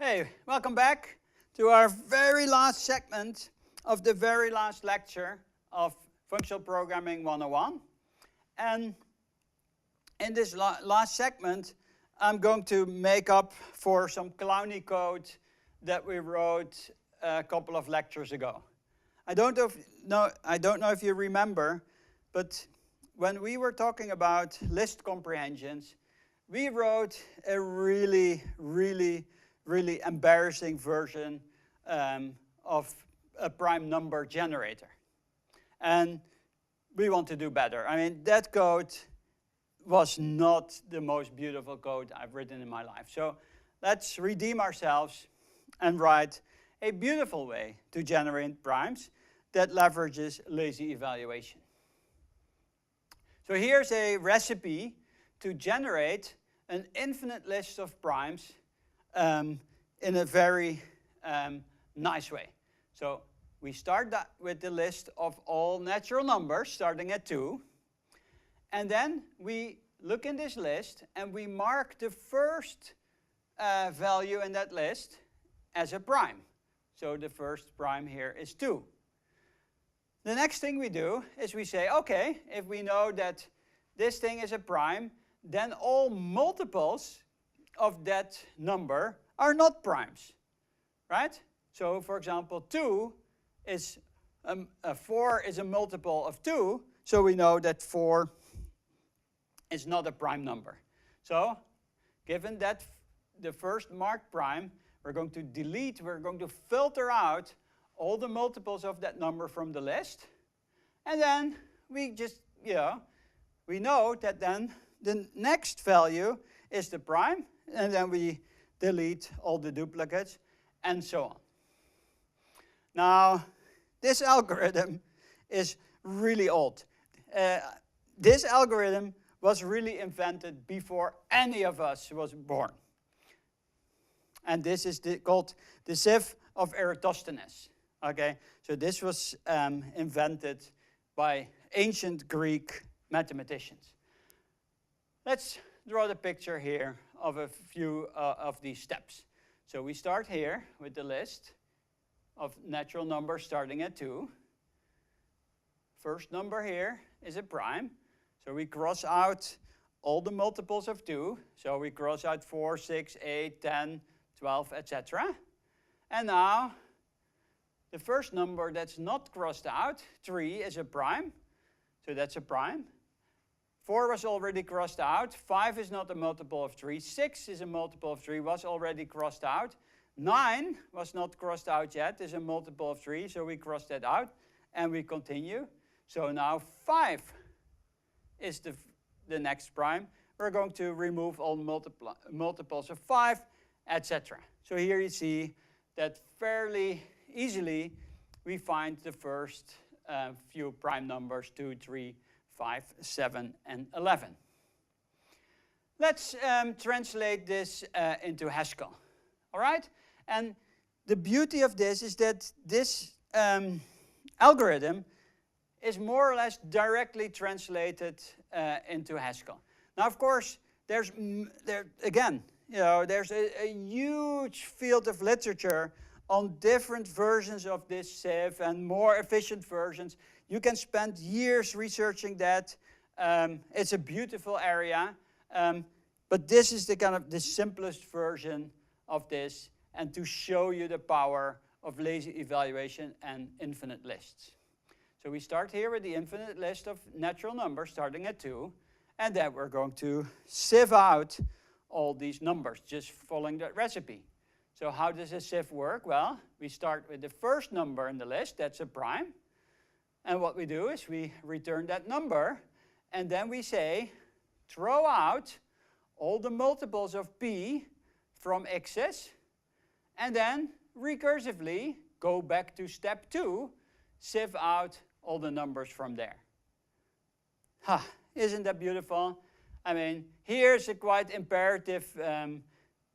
Hey, welcome back to our very last segment of the very last lecture of Functional Programming 101. And in this last segment, I'm going to make up for some clowny code that we wrote a couple of lectures ago. I don't know if you remember, but when we were talking about list comprehensions, we wrote a really embarrassing version of a prime number generator. And we want to do better. I mean, that code was not the most beautiful code I've written in my life. So let's redeem ourselves and write a beautiful way to generate primes that leverages lazy evaluation. So here's a recipe to generate an infinite list of primes in a very nice way. So we start that with the list of all natural numbers starting at 2. And then we look in this list and we mark the first value in that list as a prime. So the first prime here is 2. The next thing we do is we say, okay, if we know that this thing is a prime, then all multiples of that number are not primes, right? So for example, 4 is a multiple of 2, so we know that 4 is not a prime number. So given that the first marked prime, we're going to filter out all the multiples of that number from the list. And then we just, we know that then the next value is the prime, and then we delete all the duplicates, and so on. Now, this algorithm is really old. This algorithm was really invented before any of us was born. And this is called the sieve of Eratosthenes. Okay, so this was invented by ancient Greek mathematicians. Let's draw the picture here of a few of these steps. So we start here with the list of natural numbers starting at 2. First number here is a prime. So we cross out all the multiples of 2. So we cross out 4, 6, 8, 10, 12, etc. And now the first number that's not crossed out, 3, is a prime. So that's a prime. 4 was already crossed out. 5 is not a multiple of 3. 6 is a multiple of 3, was already crossed out. 9 was not crossed out yet, is a multiple of 3, so we cross that out. And we continue. So now 5 is the next prime. We're going to remove all multiples of 5, etc. So here you see that fairly easily we find the first few prime numbers, 2, 3, 5, 7, and 11. Let's translate this into Haskell. All right? And the beauty of this is that this algorithm is more or less directly translated into Haskell. Now, of course, there's a huge field of literature on different versions of this sieve and more efficient versions. You can spend years researching that. It's a beautiful area. But this is the simplest version of this, and to show you the power of lazy evaluation and infinite lists. So we start here with the infinite list of natural numbers starting at 2, and then we're going to sieve out all these numbers, just following that recipe. So how does a sieve work? Well, we start with the first number in the list, that's a prime. And what we do is we return that number, and then we say, throw out all the multiples of p from x's, and then recursively go back to step 2, sieve out all the numbers from there. Isn't that beautiful? I mean, here's a quite imperative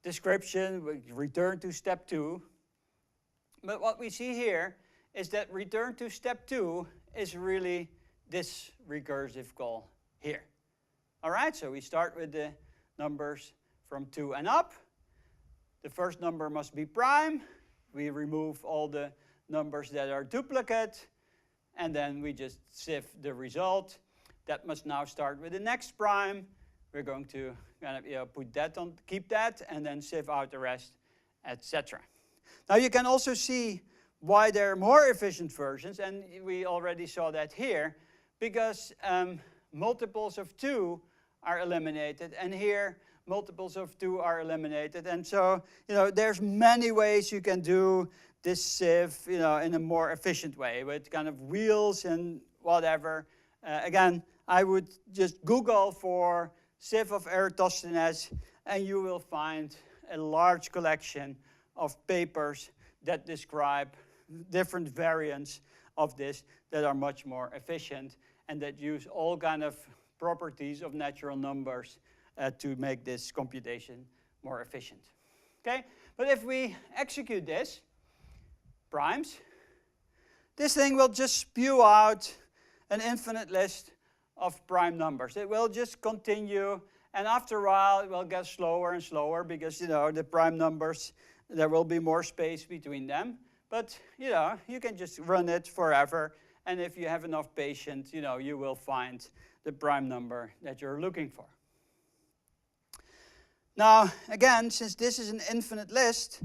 description. We return to step 2. But what we see here is that return to step 2 is really this recursive call here. All right, so we start with the numbers from 2 and up. the first number must be prime. We remove all the numbers that are duplicate, and then we just sift the result. That must now start with the next prime. We're going to kind of put that on, keep that, and then sift out the rest, etc. Now you can also see why there are more efficient versions, and we already saw that here, because multiples of 2 are eliminated, and here multiples of 2 are eliminated. And so, there's many ways you can do this sieve, in a more efficient way with kind of wheels and whatever. Again, I would just Google for sieve of Eratosthenes, and you will find a large collection of papers that describe different variants of this that are much more efficient and that use all kind of properties of natural numbers to make this computation more efficient. Okay, but if we execute this, primes, this thing will just spew out an infinite list of prime numbers. It will just continue, and after a while it will get slower and slower because, the prime numbers, there will be more space between them. But, you can just run it forever, and if you have enough patience, you will find the prime number that you're looking for. Now, again, since this is an infinite list,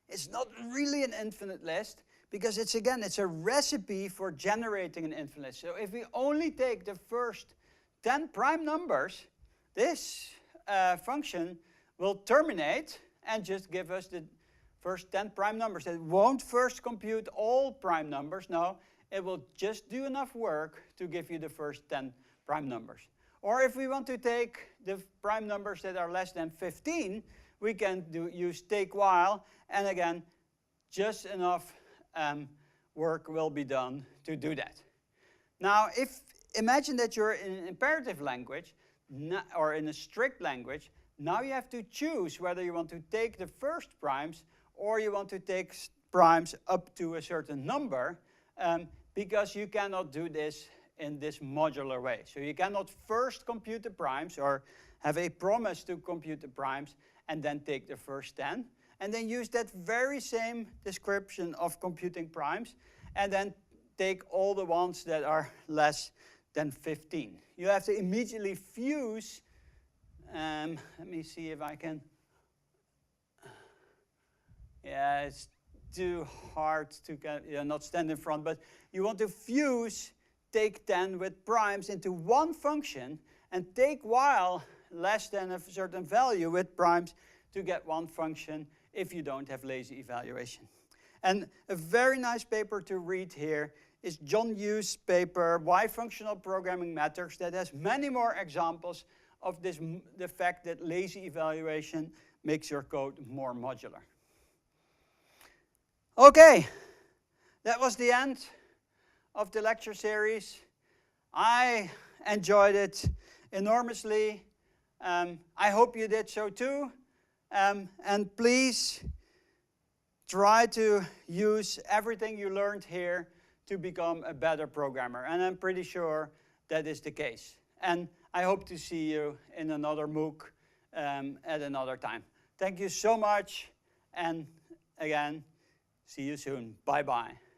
it's not really an infinite list because it's a recipe for generating an infinite list. So if we only take the first 10 prime numbers, this function will terminate and just give us the first 10 prime numbers. It won't first compute all prime numbers. No, it will just do enough work to give you the first 10 prime numbers. Or if we want to take the prime numbers that are less than 15, we can use take while, and again, just enough work will be done to do that. Now, imagine that you're in an imperative language, or in a strict language. Now you have to choose whether you want to take the first primes or you want to take primes up to a certain number, because you cannot do this in this modular way. So you cannot first compute the primes or have a promise to compute the primes and then take the first 10, and then use that very same description of computing primes and then take all the ones that are less than 15. You have to immediately fuse, let me see if I can, yeah, it's too hard to not stand in front, but you want to fuse take 10 with primes into one function and take while less than a certain value with primes to get one function if you don't have lazy evaluation. And a very nice paper to read here is John Hughes' paper, Why Functional Programming Matters, that has many more examples of this, the fact that lazy evaluation makes your code more modular. Okay, that was the end of the lecture series. I enjoyed it enormously. I hope you did so too. And please try to use everything you learned here to become a better programmer. And I'm pretty sure that is the case. And I hope to see you in another MOOC at another time. Thank you so much. And again, see you soon. Bye-bye.